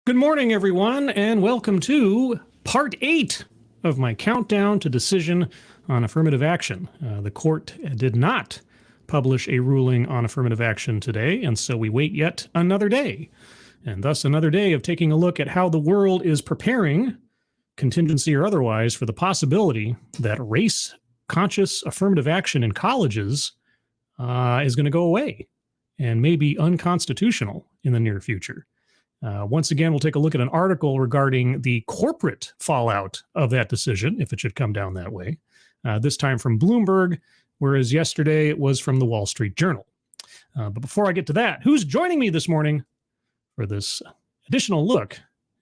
Good morning, everyone, and welcome to Part 8 of my countdown to decision on affirmative action. The court did not publish a ruling on affirmative action today, and so we wait yet another day, and thus another day of taking a look at how the world is preparing, contingency or otherwise, for the possibility that race-conscious affirmative action in colleges is going to go away and may be unconstitutional in the near future. Once again, we'll take a look at an article regarding the corporate fallout of that decision, if it should come down that way, this time from Bloomberg, whereas yesterday it was from the Wall Street Journal. But before I get to that, who's joining me this morning for this additional look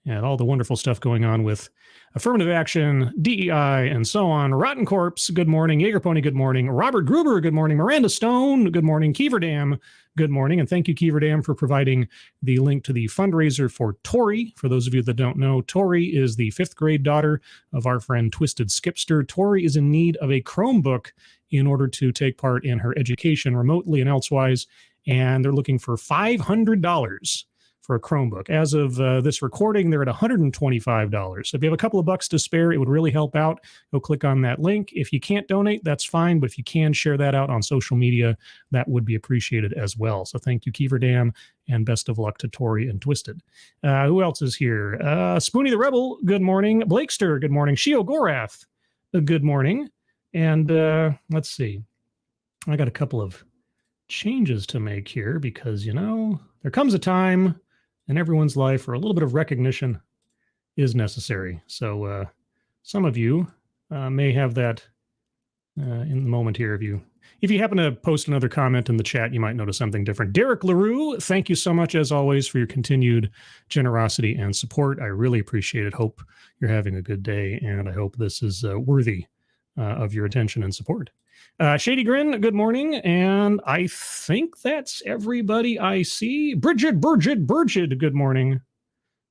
at all the wonderful stuff going on with affirmative action, DEI, and so on? Rotten Corpse, good morning. Jaeger Pony, good morning. Robert Gruber, good morning. Miranda Stone, good morning. Keeverdam, good morning. And thank you, Keeverdam, for providing the link to the fundraiser for Tori. For those of you that don't know, Tori is the 5th grade daughter of our friend Twisted Skipster. Tori is in need of a Chromebook in order to take part in her education remotely and elsewise, and they're looking for $500 for a Chromebook. As of this recording, they're at $125. So if you have a couple of bucks to spare, it would really help out. Go click on that link. If you can't donate, that's fine, but if you can share that out on social media, that would be appreciated as well. So thank you, Keeverdam, and best of luck to Tori and Twisted. Who else is here? Spoonie the Rebel, good morning. Blakester, good morning. Shio Gorath, good morning. And let's see. I got a couple of changes to make here because, you know, there comes a time in everyone's life where a little bit of recognition is necessary. So some of you may have that in the moment here. If you happen to post another comment in the chat, you might notice something different. Derek LaRue, thank you so much, as always, for your continued generosity and support. I really appreciate it. Hope you're having a good day, and I hope this is worthy of your attention and support. Shady Grin, good morning, and I think that's everybody I see. Bridget, good morning.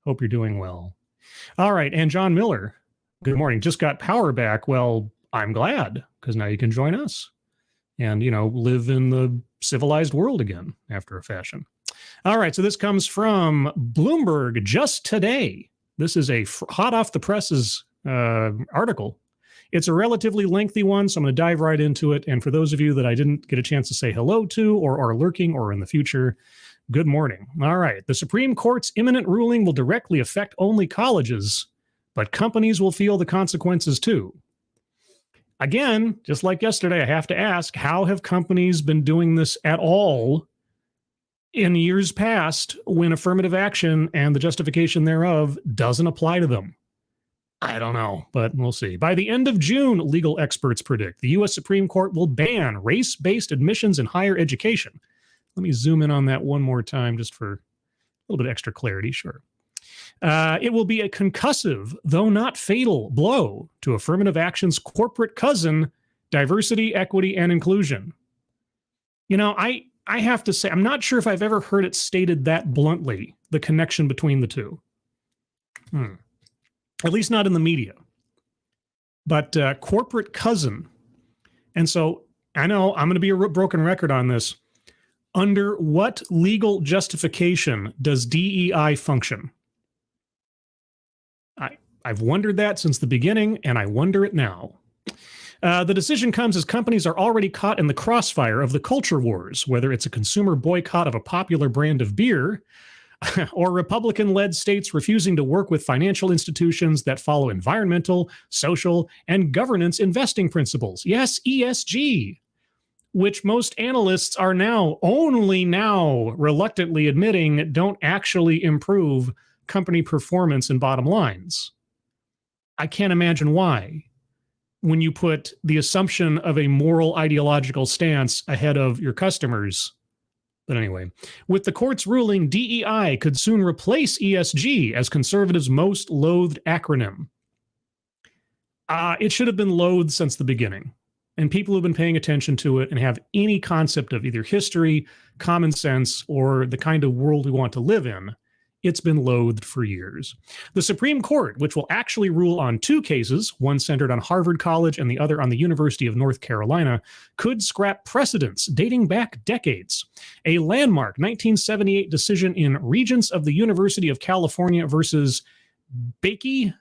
Hope you're doing well. All right, and John Miller, good morning. Just got power back. Well, I'm glad, because now you can join us and, you know, live in the civilized world again after a fashion. All right, so this comes from Bloomberg just today. This is a hot off the presses article. It's a relatively lengthy one, so I'm going to dive right into it. And for those of you that I didn't get a chance to say hello to or are lurking or in the future, good morning. All right. The Supreme Court's imminent ruling will directly affect only colleges, but companies will feel the consequences too. Again, just like yesterday, I have to ask, how have companies been doing this at all in years past when affirmative action and the justification thereof doesn't apply to them? I don't know, but we'll see. By the end of June, legal experts predict the U.S. Supreme Court will ban race-based admissions in higher education. Let me zoom in on that one more time just for a little bit extra clarity, sure. It will be a concussive, though not fatal, blow to affirmative action's corporate cousin, diversity, equity, and inclusion. You know, I have to say, I'm not sure if I've ever heard it stated that bluntly, the connection between the two. At least not in the media, but corporate cousin. And so I know I'm going to be a broken record on this. Under what legal justification does DEI function? I've wondered that since the beginning, and I wonder it now. The decision comes as companies are already caught in the crossfire of the culture wars, whether it's a consumer boycott of a popular brand of beer, or Republican-led states refusing to work with financial institutions that follow environmental, social, and governance investing principles. Yes, ESG, which most analysts are only now reluctantly admitting don't actually improve company performance and bottom lines. I can't imagine why, when you put the assumption of a moral ideological stance ahead of your customers. But anyway, with the court's ruling, DEI could soon replace ESG as conservatives' most loathed acronym. It should have been loathed since the beginning. And people who've been paying attention to it and have any concept of either history, common sense, or the kind of world we want to live in, it's been loathed for years. The Supreme Court, which will actually rule on two cases, one centered on Harvard College and the other on the University of North Carolina, could scrap precedents dating back decades. A landmark 1978 decision in Regents of the University of California versus Bakaki,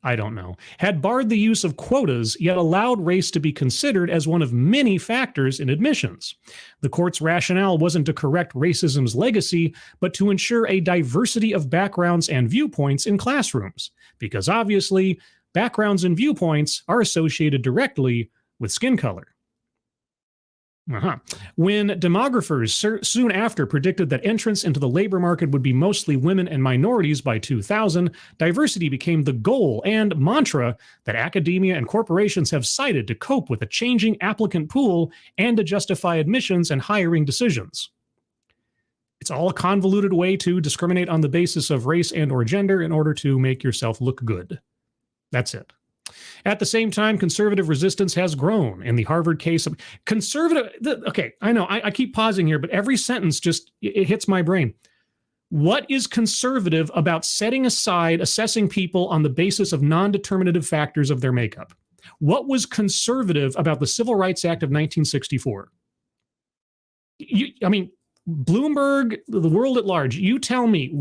I don't know, had barred the use of quotas, yet allowed race to be considered as one of many factors in admissions. The court's rationale wasn't to correct racism's legacy, but to ensure a diversity of backgrounds and viewpoints in classrooms, because obviously, backgrounds and viewpoints are associated directly with skin color. When demographers soon after predicted that entrance into the labor market would be mostly women and minorities by 2000, diversity became the goal and mantra that academia and corporations have cited to cope with a changing applicant pool and to justify admissions and hiring decisions. It's all a convoluted way to discriminate on the basis of race and or gender in order to make yourself look good. That's it. At the same time, conservative resistance has grown. In the Harvard case, okay, I know, I keep pausing here, but every sentence just, it hits my brain. What is conservative about setting aside assessing people on the basis of non-determinative factors of their makeup? What was conservative about the Civil Rights Act of 1964? Bloomberg, the world at large, you tell me,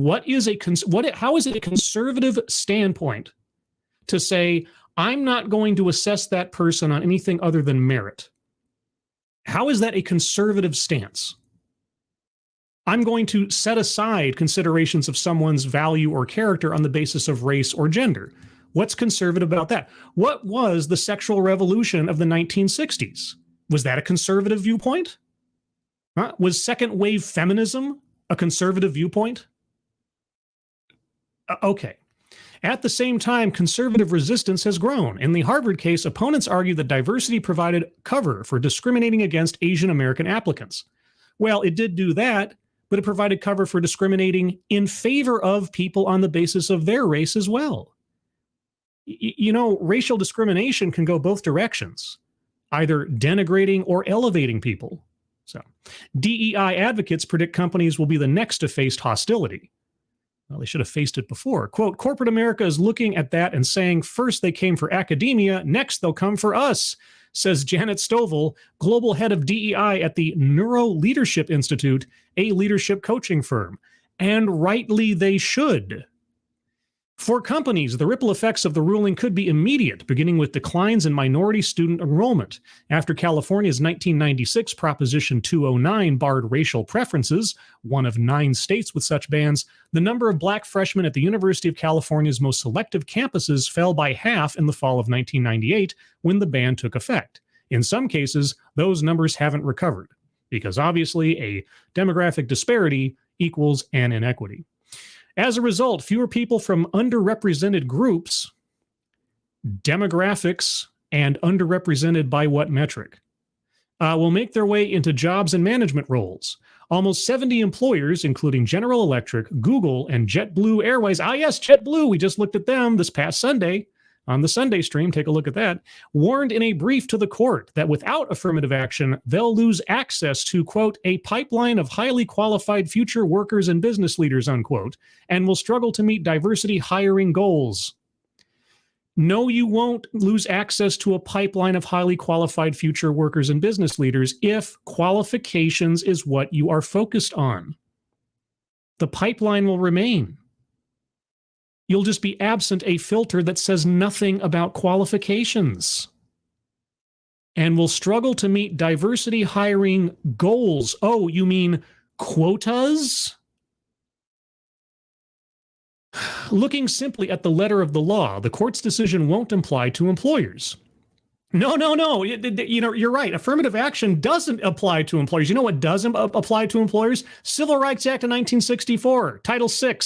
how is it a conservative standpoint to say, I'm not going to assess that person on anything other than merit? How is that a conservative stance? I'm going to set aside considerations of someone's value or character on the basis of race or gender. What's conservative about that? What was the sexual revolution of the 1960s? Was that a conservative viewpoint? Was second wave feminism a conservative viewpoint? Okay. At the same time, conservative resistance has grown. In the Harvard case, opponents argue that diversity provided cover for discriminating against Asian American applicants. Well, it did do that, but it provided cover for discriminating in favor of people on the basis of their race as well. You know, racial discrimination can go both directions, either denigrating or elevating people. So, DEI advocates predict companies will be the next to face hostility. Well, they should have faced it before. Quote, corporate America is looking at that and saying, first they came for academia, next they'll come for us, says Janet Stovall, global head of DEI at the Neuro Leadership Institute, a leadership coaching firm. And rightly they should. For companies, the ripple effects of the ruling could be immediate, beginning with declines in minority student enrollment. After California's 1996 Proposition 209 barred racial preferences, one of 9 states with such bans, the number of black freshmen at the University of California's most selective campuses fell by half in the fall of 1998 when the ban took effect. In some cases, those numbers haven't recovered, because obviously a demographic disparity equals an inequity. As a result, fewer people from underrepresented groups, demographics, and underrepresented by what metric, will make their way into jobs and management roles. Almost 70 employers, including General Electric, Google, and JetBlue Airways, yes, JetBlue, we just looked at them this past Sunday on the Sunday stream, take a look at that, warned in a brief to the court that without affirmative action, they'll lose access to, quote, a pipeline of highly qualified future workers and business leaders, unquote, and will struggle to meet diversity hiring goals. No, you won't lose access to a pipeline of highly qualified future workers and business leaders if qualifications is what you are focused on. The pipeline will remain. You'll just be absent a filter that says nothing about qualifications, and will struggle to meet diversity hiring goals. Oh, you mean quotas? Looking simply at the letter of the law, the court's decision won't apply to employers. No. You know, you're right. Affirmative action doesn't apply to employers. You know what doesn't apply to employers? Civil Rights Act of 1964, Title VI.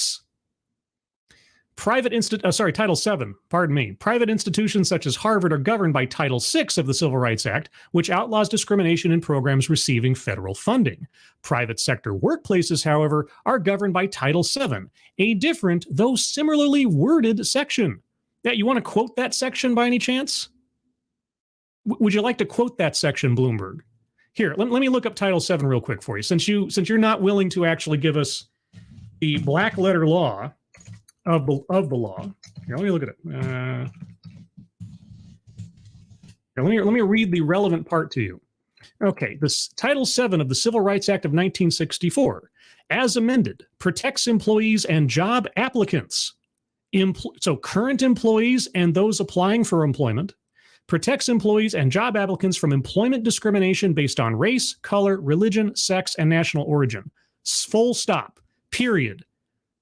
Title VII, pardon me. Private institutions such as Harvard are governed by Title VI of the Civil Rights Act, which outlaws discrimination in programs receiving federal funding. Private sector workplaces, however, are governed by Title VII, a different, though similarly worded section. Yeah, you want to quote that section by any chance? Would you like to quote that section, Bloomberg? Here, let me look up Title VII real quick for you, since you're not willing to actually give us the black letter law of the law. Here, let me look at it. Here, let me read the relevant part to you. Okay, this Title VII of the Civil Rights Act of 1964, as amended, protects employees and job applicants. So current employees and those applying for employment, protects employees and job applicants from employment discrimination based on race, color, religion, sex, and national origin. Full stop. Period.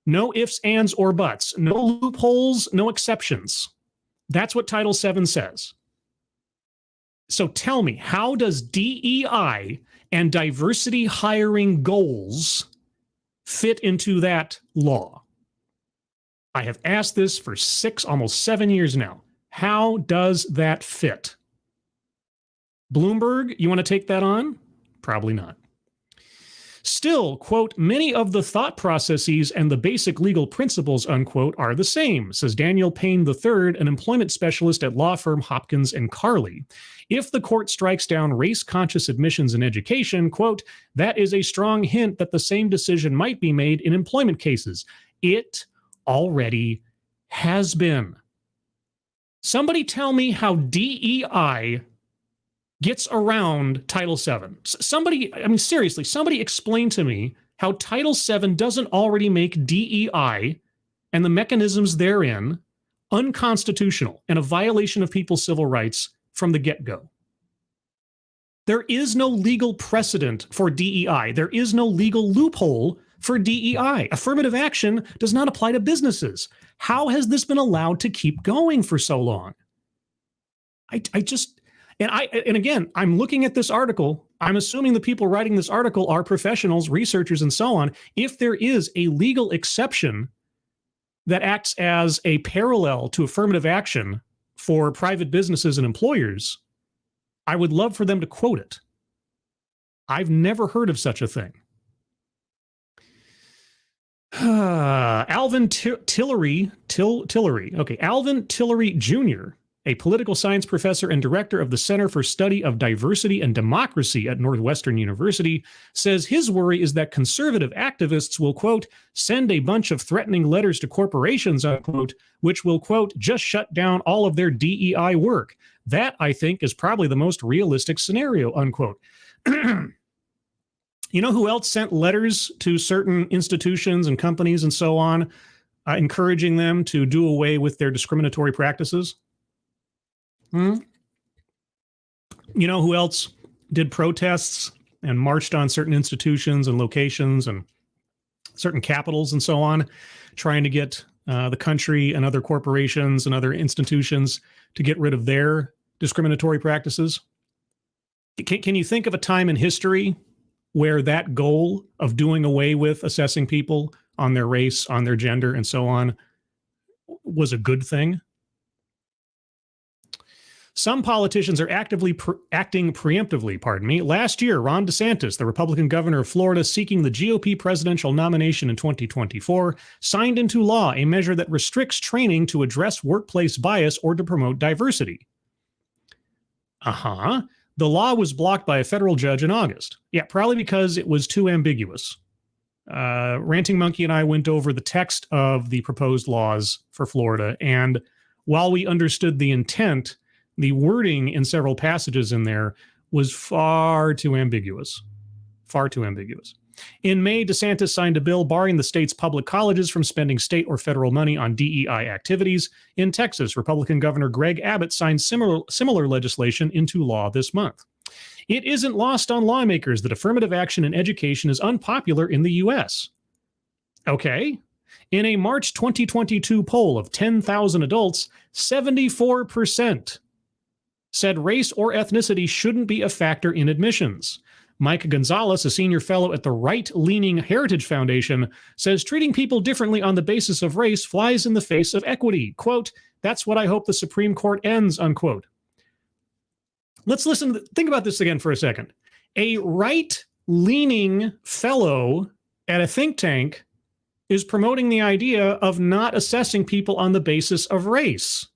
No ifs, ands, or buts. No loopholes, no exceptions. That's what Title VII says. So tell me, how does DEI and diversity hiring goals fit into that law? I have asked this for almost 7 years now. How does that fit? Bloomberg, you want to take that on? Probably not. Still, quote, many of the thought processes and the basic legal principles, unquote, are the same, says Daniel Payne III, an employment specialist at law firm Hopkins and Carley. If the court strikes down race-conscious admissions in education, quote, that is a strong hint that the same decision might be made in employment cases. It already has been. Somebody tell me how DEI gets around Title VII. Somebody, I mean, seriously, somebody explain to me how Title VII doesn't already make DEI and the mechanisms therein unconstitutional and a violation of people's civil rights from the get-go. There is no legal precedent for DEI. There is no legal loophole for DEI. Affirmative action does not apply to businesses. How has this been allowed to keep going for so long? And again, I'm looking at this article. I'm assuming the people writing this article are professionals, researchers, and so on. If there is a legal exception that acts as a parallel to affirmative action for private businesses and employers, I would love for them to quote it. I've never heard of such a thing. Alvin Tillery, Alvin Tillery Jr., a political science professor and director of the Center for Study of Diversity and Democracy at Northwestern University, says his worry is that conservative activists will, quote, send a bunch of threatening letters to corporations, unquote, which will, quote, just shut down all of their DEI work. That, I think, is probably the most realistic scenario, unquote. You know who else sent letters to certain institutions and companies and so on, encouraging them to do away with their discriminatory practices? You know who else did protests and marched on certain institutions and locations and certain capitals and so on, trying to get the country and other corporations and other institutions to get rid of their discriminatory practices? Can you think of a time in history where that goal of doing away with assessing people on their race, on their gender, and so on was a good thing? Some politicians are acting preemptively, Last year, Ron DeSantis, the Republican governor of Florida seeking the GOP presidential nomination in 2024, signed into law a measure that restricts training to address workplace bias or to promote diversity. The law was blocked by a federal judge in August. Yeah, probably because it was too ambiguous. Ranting Monkey and I went over the text of the proposed laws for Florida, and while we understood the intent, the wording in several passages in there was far too ambiguous. Far too ambiguous. In May, DeSantis signed a bill barring the state's public colleges from spending state or federal money on DEI activities. In Texas, Republican Governor Greg Abbott signed similar legislation into law this month. It isn't lost on lawmakers that affirmative action in education is unpopular in the U.S. Okay. In a March 2022 poll of 10,000 adults, 74% said race or ethnicity shouldn't be a factor in admissions. Mike Gonzalez, a senior fellow at the right-leaning Heritage Foundation, says treating people differently on the basis of race flies in the face of equity. Quote, that's what I hope the Supreme Court ends, unquote. Let's think about this again for a second. A right-leaning fellow at a think tank is promoting the idea of not assessing people on the basis of race.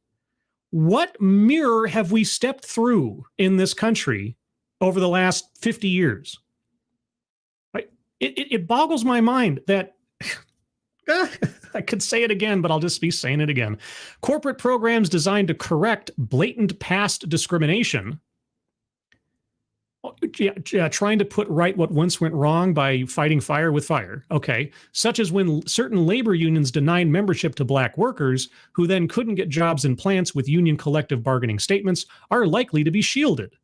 What mirror have we stepped through in this country over the last 50 years. It boggles my mind that I could say it again, but I'll just be saying it again. Corporate programs designed to correct blatant past discrimination, trying to put right what once went wrong by fighting fire with fire. Okay. Such as when certain labor unions denied membership to black workers who then couldn't get jobs in plants with union collective bargaining statements are likely to be shielded.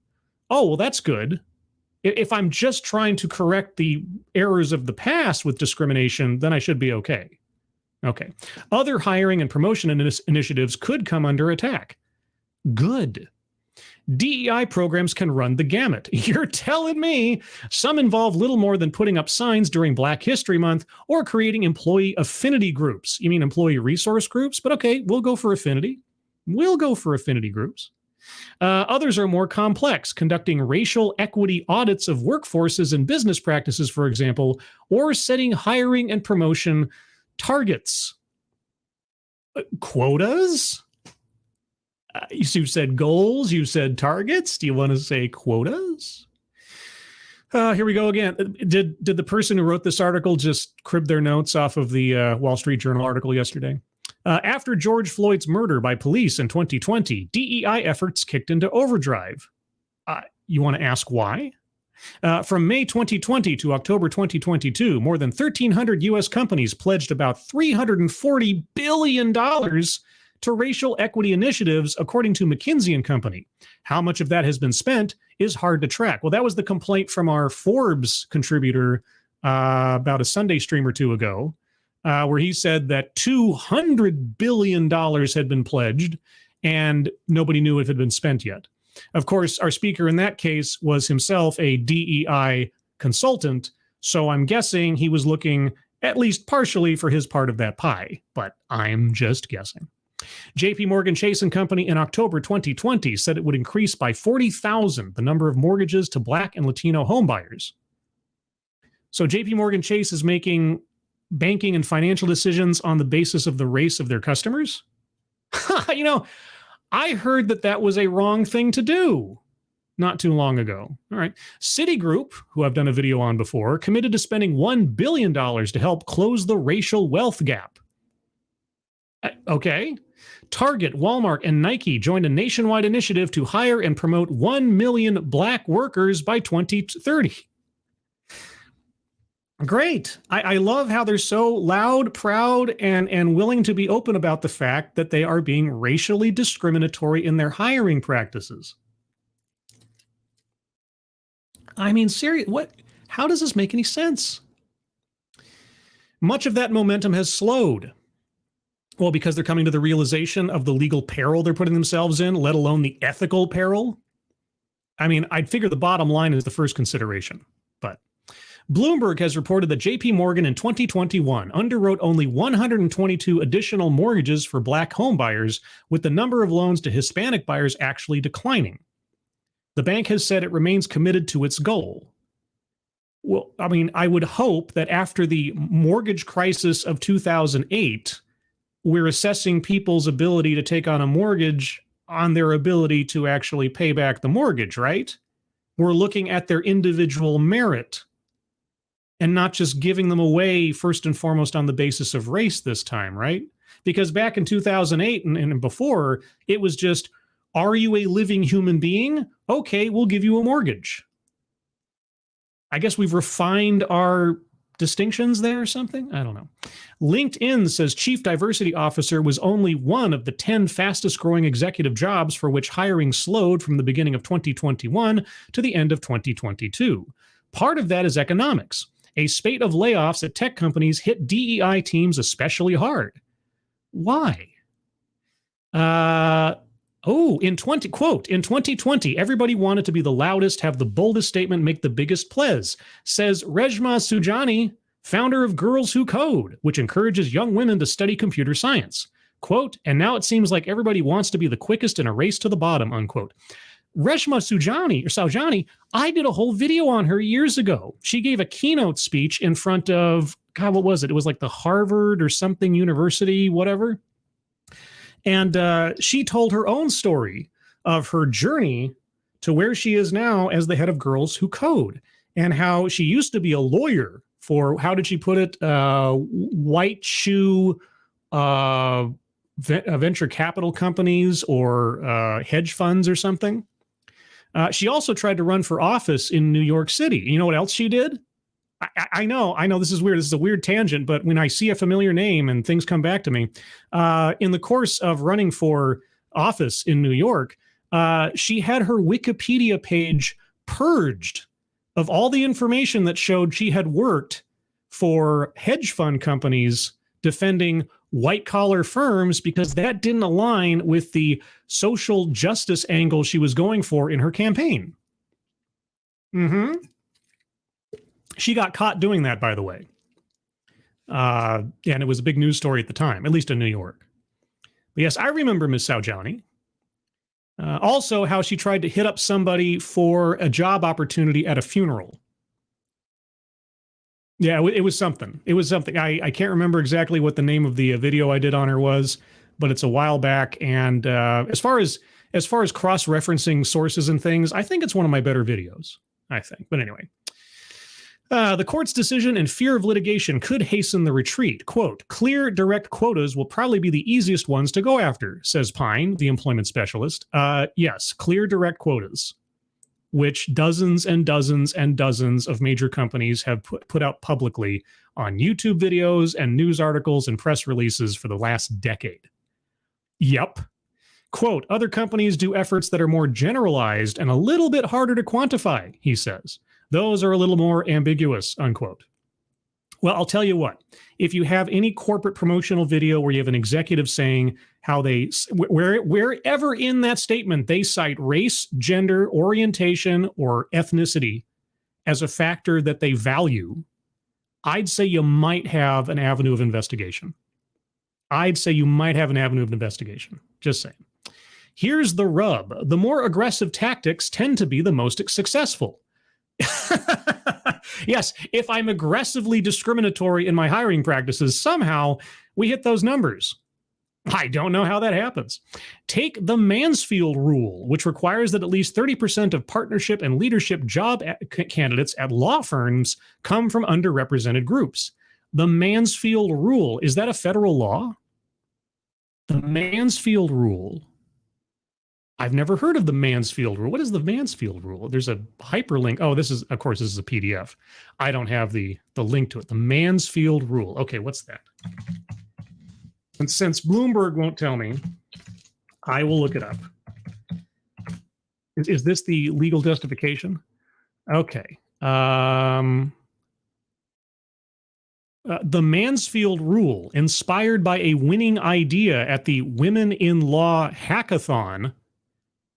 Oh, well, that's good. If I'm just trying to correct the errors of the past with discrimination, then I should be okay. Okay. Other hiring and promotion initiatives could come under attack. Good. DEI programs can run the gamut. You're telling me some involve little more than putting up signs during Black History Month or creating employee affinity groups. You mean employee resource groups? But okay, we'll go for affinity. We'll go for affinity groups. Others are more complex, conducting racial equity audits of workforces and business practices, for example, or setting hiring and promotion targets. Quotas? You said goals, you said targets. Do you want to say quotas? Here we go again. Did the person who wrote this article just crib their notes off of the Wall Street Journal article yesterday? After George Floyd's murder by police in 2020, DEI efforts kicked into overdrive. You want to ask why? From May 2020 to October 2022, more than 1,300 U.S. companies pledged about $340 billion to racial equity initiatives, according to McKinsey & Company. How much of that has been spent is hard to track. Well, that was the complaint from our Forbes contributor about a Sunday stream or two ago, where he said that $200 billion had been pledged and nobody knew if it had been spent yet. Of course, our speaker in that case was himself a DEI consultant, so I'm guessing he was looking at least partially for his part of that pie, but I'm just guessing. JP Morgan Chase & Company in October 2020 said it would increase by 40,000 the number of mortgages to Black and Latino homebuyers. So JP Morgan Chase is making banking and financial decisions on the basis of the race of their customers? You know, I heard that was a wrong thing to do not too long ago. All right. Citigroup, who I've done a video on before, committed to spending $1 billion to help close the racial wealth gap. Okay. Target, Walmart, and Nike joined a nationwide initiative to hire and promote 1 million Black workers by 2030. Great. I love how they're so loud, proud, and willing to be open about the fact that they are being racially discriminatory in their hiring practices. I mean, seriously, how does this make any sense? Much of that momentum has slowed. Well, because they're coming to the realization of the legal peril they're putting themselves in, let alone the ethical peril. I mean, I'd figure the bottom line is the first consideration. But Bloomberg has reported that JP Morgan in 2021 underwrote only 122 additional mortgages for Black homebuyers, with the number of loans to Hispanic buyers actually declining. The bank has said it remains committed to its goal. Well, I mean, I would hope that after the mortgage crisis of 2008, we're assessing people's ability to take on a mortgage on their ability to actually pay back the mortgage, right? We're looking at their individual merit and not just giving them away first and foremost on the basis of race this time, right? Because back in 2008 and before, it was just, are you a living human being? Okay, we'll give you a mortgage. I guess we've refined our distinctions there or something? I don't know. LinkedIn says chief diversity officer was only one of the 10 fastest growing executive jobs for which hiring slowed from the beginning of 2021 to the end of 2022. Part of that is economics. A spate of layoffs at tech companies hit DEI teams especially hard. Why? In 2020, everybody wanted to be the loudest, have the boldest statement, make the biggest plays, says Reshma Saujani, founder of Girls Who Code, which encourages young women to study computer science. Quote, and now it seems like everybody wants to be the quickest in a race to the bottom, unquote. Reshma Saujani, I did a whole video on her years ago. She gave a keynote speech in front of, God, what was it? It was like the Harvard or something university, whatever. And she told her own story of her journey to where she is now as the head of Girls Who Code, and how she used to be a lawyer for, how did she put it, white shoe venture capital companies or hedge funds or something. She also tried to run for office in New York City. You know what else she did? I know this is weird. This is a weird tangent, but when I see a familiar name and things come back to me, in the course of running for office in New York, she had her Wikipedia page purged of all the information that showed she had worked for hedge fund companies defending white-collar firms, because that didn't align with the social justice angle she was going for in her campaign. She got caught doing that, by the way. And it was a big news story at the time, at least in New York. But yes, I remember Ms. Saujani. Also, how she tried to hit up somebody for a job opportunity at a funeral. Yeah, it was something. It was something. I can't remember exactly what the name of the video I did on her was, but it's a while back. And as far as cross-referencing sources and things, I think it's one of my better videos, I think. But anyway, the court's decision and fear of litigation could hasten the retreat. Quote, clear, direct quotas will probably be the easiest ones to go after, says Pine, the employment specialist. Yes, clear, direct quotas, which dozens and dozens and dozens of major companies have put out publicly on YouTube videos and news articles and press releases for the last decade. Yep. Quote, other companies do efforts that are more generalized and a little bit harder to quantify, he says. Those are a little more ambiguous, unquote. Well, I'll tell you what, if you have any corporate promotional video where you have an executive saying how they, wherever in that statement they cite race, gender, orientation, or ethnicity as a factor that they value, I'd say you might have an avenue of investigation. Just saying. Here's the rub. The more aggressive tactics tend to be the most successful. Yes, if I'm aggressively discriminatory in my hiring practices, somehow we hit those numbers. I don't know how that happens. Take the Mansfield rule, which requires that at least 30% of partnership and leadership job candidates at law firms come from underrepresented groups. The Mansfield rule, is that a federal law? The Mansfield rule. I've never heard of the Mansfield rule. What is the Mansfield rule? There's a hyperlink. Oh, this is, of course, this is a PDF. I don't have the link to it. The Mansfield rule. Okay, what's that? And since Bloomberg won't tell me, I will look it up. Is this the legal justification? Okay. The Mansfield rule, inspired by a winning idea at the Women in Law Hackathon,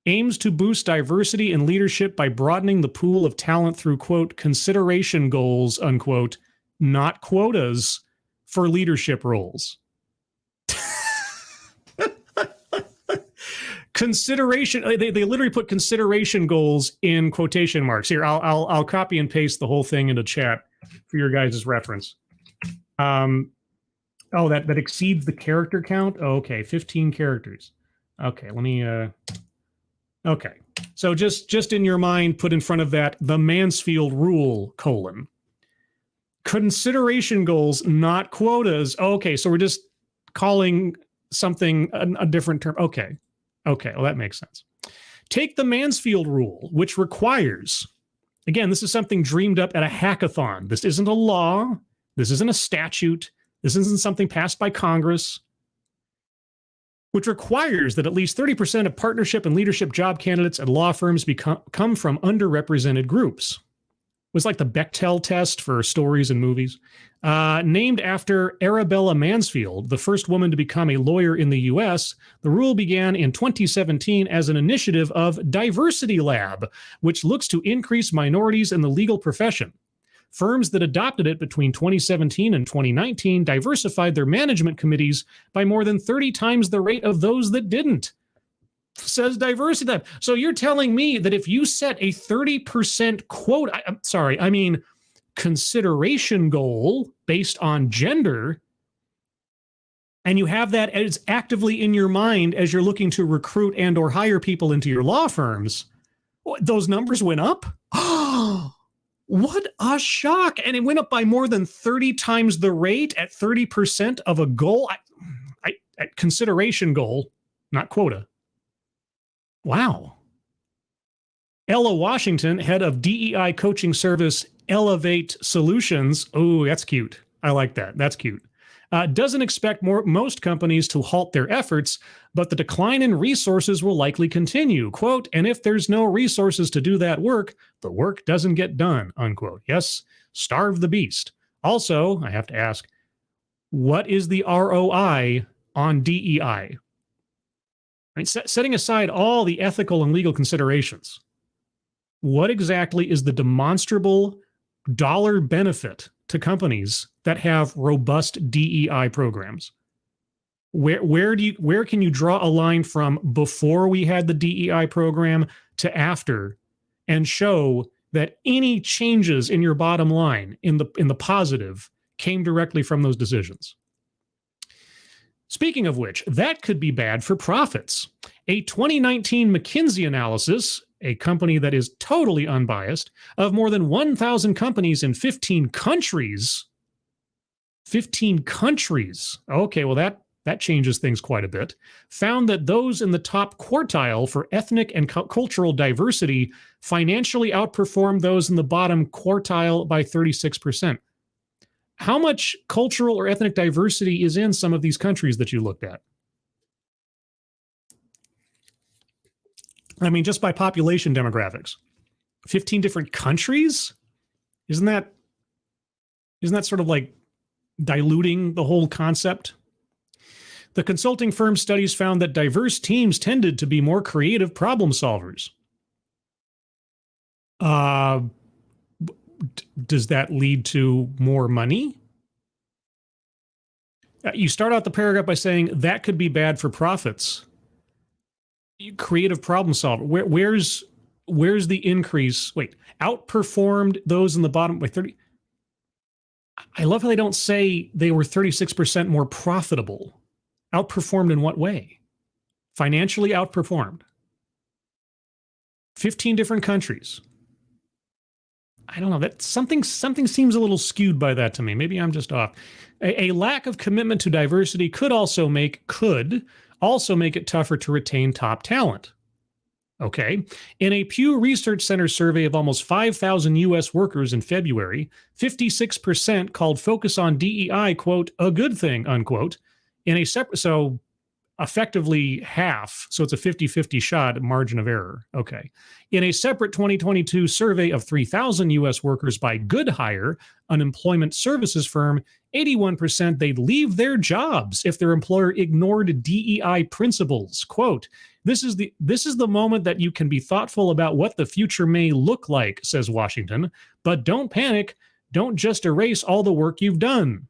aims to boost diversity and leadership by broadening the pool of talent through, quote, consideration goals, unquote, not quotas, for leadership roles. Consideration, they literally put consideration goals in quotation marks. Here, I'll copy and paste the whole thing into chat for your guys' reference. Oh, that exceeds the character count? Oh, okay, 15 characters. Okay, let me... Okay, so just in your mind, put in front of that, the Mansfield rule, colon. Consideration goals, not quotas. Okay, so we're just calling something a different term. Okay, well, that makes sense. Take the Mansfield rule, which requires, again, this is something dreamed up at a hackathon. This isn't a law. This isn't a statute. This isn't something passed by Congress, which requires that at least 30% of partnership and leadership job candidates at law firms come from underrepresented groups. It was like the Bechdel test for stories and movies. Named after Arabella Mansfield, the first woman to become a lawyer in the U.S., the rule began in 2017 as an initiative of Diversity Lab, which looks to increase minorities in the legal profession. Firms that adopted it between 2017 and 2019 diversified their management committees by more than 30 times the rate of those that didn't, says Diversity Lab. So you're telling me that if you set a 30% consideration goal based on gender, and you have that as actively in your mind as you're looking to recruit and or hire people into your law firms, Those numbers went up? What a shock. And it went up by more than 30 times the rate at 30% of a goal. At consideration goal, not quota. Wow. Ella Washington, head of DEI coaching service Elevate Solutions. Oh, that's cute. I like that. That's cute. Doesn't expect most companies to halt their efforts, but the decline in resources will likely continue. Quote, and if there's no resources to do that work, the work doesn't get done, unquote. Yes, starve the beast. Also, I have to ask, what is the ROI on DEI? I mean, setting aside all the ethical and legal considerations, what exactly is the demonstrable dollar benefit to companies that have robust DEI programs? Where can you draw a line from before we had the DEI program to after, and show that any changes in your bottom line in the positive came directly from those decisions? Speaking of which, that could be bad for profits. A 2019 McKinsey analysis, a company that is totally unbiased, of more than 1,000 companies in 15 countries. 15 countries. Okay, well, that changes things quite a bit. Found that those in the top quartile for ethnic and cultural diversity financially outperformed those in the bottom quartile by 36%. How much cultural or ethnic diversity is in some of these countries that you looked at? I mean, just by population demographics. 15 different countries? Isn't that sort of like diluting the whole concept? The consulting firm studies found that diverse teams tended to be more creative problem solvers. Does that lead to more money? You start out the paragraph by saying that could be bad for profits. Creative problem solver. Where's the increase? Wait, outperformed those in the bottom by 30. I love how they don't say they were 36% more profitable. Outperformed in what way? Financially outperformed. 15 different countries. I don't know. That something seems a little skewed by that to me. Maybe I'm just off. A lack of commitment to diversity could also make it tougher to retain top talent. Okay. In a Pew Research Center survey of almost 5,000 U.S. workers in February, 56% called focus on DEI, quote, a good thing, unquote. In a separate, so effectively half, so it's a 50-50 shot margin of error. Okay. In a separate 2022 survey of 3,000 U.S. workers by Good Hire, an employment services firm, 81% they'd leave their jobs if their employer ignored DEI principles. Quote, this is the moment that you can be thoughtful about what the future may look like, says Washington, but don't panic. Don't just erase all the work you've done.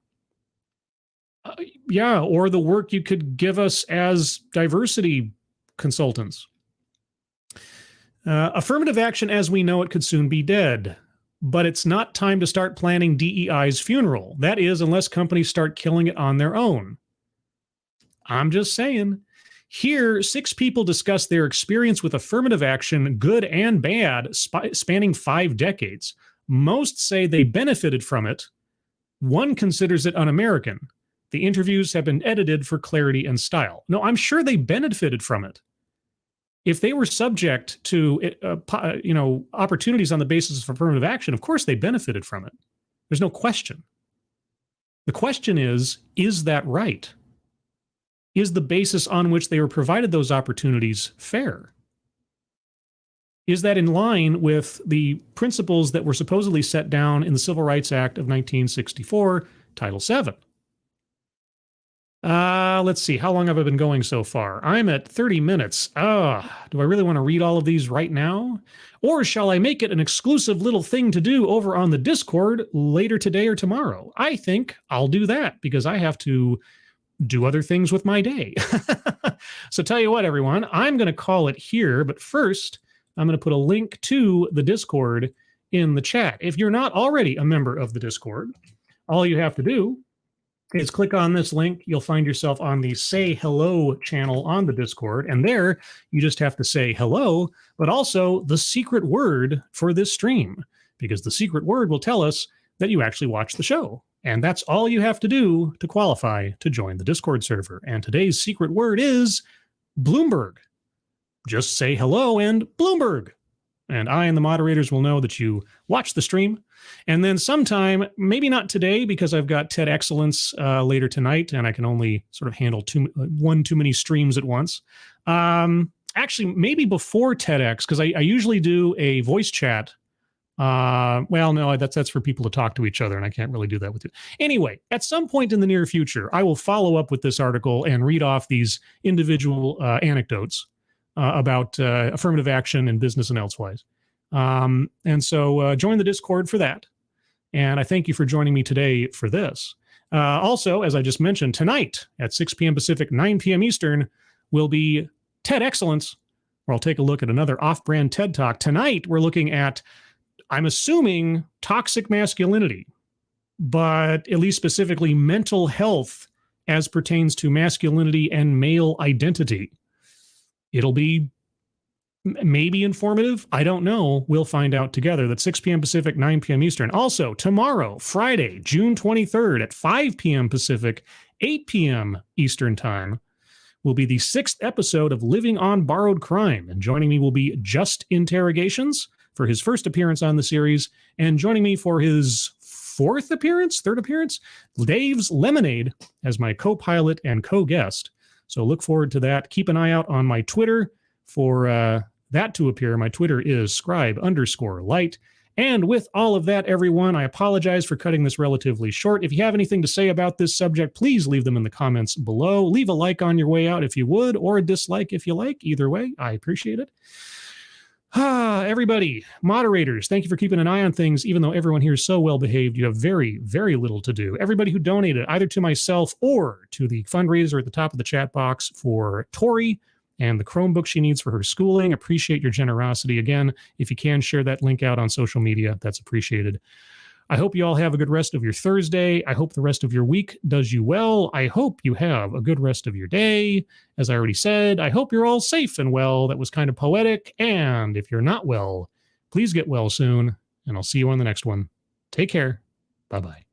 Yeah, or the work you could give us as diversity consultants. Affirmative action as we know it could soon be dead, but it's not time to start planning DEI's funeral. That is, unless companies start killing it on their own. I'm just saying. Here, 6 people discuss their experience with affirmative action, good and bad, spanning 5 decades. Most say they benefited from it. One considers it un-American. The interviews have been edited for clarity and style. No, I'm sure they benefited from it. If they were subject to opportunities on the basis of affirmative action, of course they benefited from it. There's no question. The question is that right? Is the basis on which they were provided those opportunities fair? Is that in line with the principles that were supposedly set down in the Civil Rights Act of 1964, Title VII? Let's see. How long have I been going so far? I'm at 30 minutes. Do I really want to read all of these right now? Or shall I make it an exclusive little thing to do over on the Discord later today or tomorrow? I think I'll do that because I have to do other things with my day. So tell you what, everyone, I'm going to call it here. But first, I'm going to put a link to the Discord in the chat. If you're not already a member of the Discord, all you have to do is click on this link. You'll find yourself on the Say Hello channel on the Discord. And there you just have to say hello, but also the secret word for this stream, because the secret word will tell us that you actually watch the show. And that's all you have to do to qualify to join the Discord server. And today's secret word is Bloomberg. Just say hello and Bloomberg. And I and the moderators will know that you watch the stream. And then sometime, maybe not today, because I've got TED Excellence later tonight, and I can only sort of handle one too many streams at once. Actually, maybe before TEDx, because I usually do a voice chat. Well, no, that's for people to talk to each other, and I can't really do that with you. Anyway, at some point in the near future, I will follow up with this article and read off these individual anecdotes about affirmative action in business and elsewise. And so join the Discord for that. And I thank you for joining me today for this. Also, as I just mentioned, tonight at 6 p.m. Pacific, 9 p.m. Eastern, will be TED Excellence, where I'll take a look at another off-brand TED Talk. Tonight, we're looking at, I'm assuming, toxic masculinity, but at least specifically mental health as pertains to masculinity and male identity. It'll be maybe informative. I don't know. We'll find out together. That's 6 p.m. Pacific, 9 p.m. Eastern. Also, tomorrow, Friday, June 23rd at 5 p.m. Pacific, 8 p.m. Eastern Time, will be the 6th episode of Living on Borrowed Crime. And joining me will be Just Interrogations for his first appearance on the series. And joining me for his third appearance, Dave's Lemonade as my co-pilot and co-guest. So look forward to that. Keep an eye out on my Twitter for that to appear. My Twitter is scribe_light. And with all of that, everyone, I apologize for cutting this relatively short. If you have anything to say about this subject, please leave them in the comments below. Leave a like on your way out if you would, or a dislike if you like. Either way, I appreciate it. Everybody, moderators, thank you for keeping an eye on things. Even though everyone here is so well behaved, you have very, very little to do. Everybody who donated either to myself or to the fundraiser at the top of the chat box for Tori and the Chromebook she needs for her schooling, appreciate your generosity. Again, if you can share that link out on social media, that's appreciated. I hope you all have a good rest of your Thursday. I hope the rest of your week does you well. I hope you have a good rest of your day. As I already said, I hope you're all safe and well. That was kind of poetic. And if you're not well, please get well soon. And I'll see you on the next one. Take care. Bye-bye.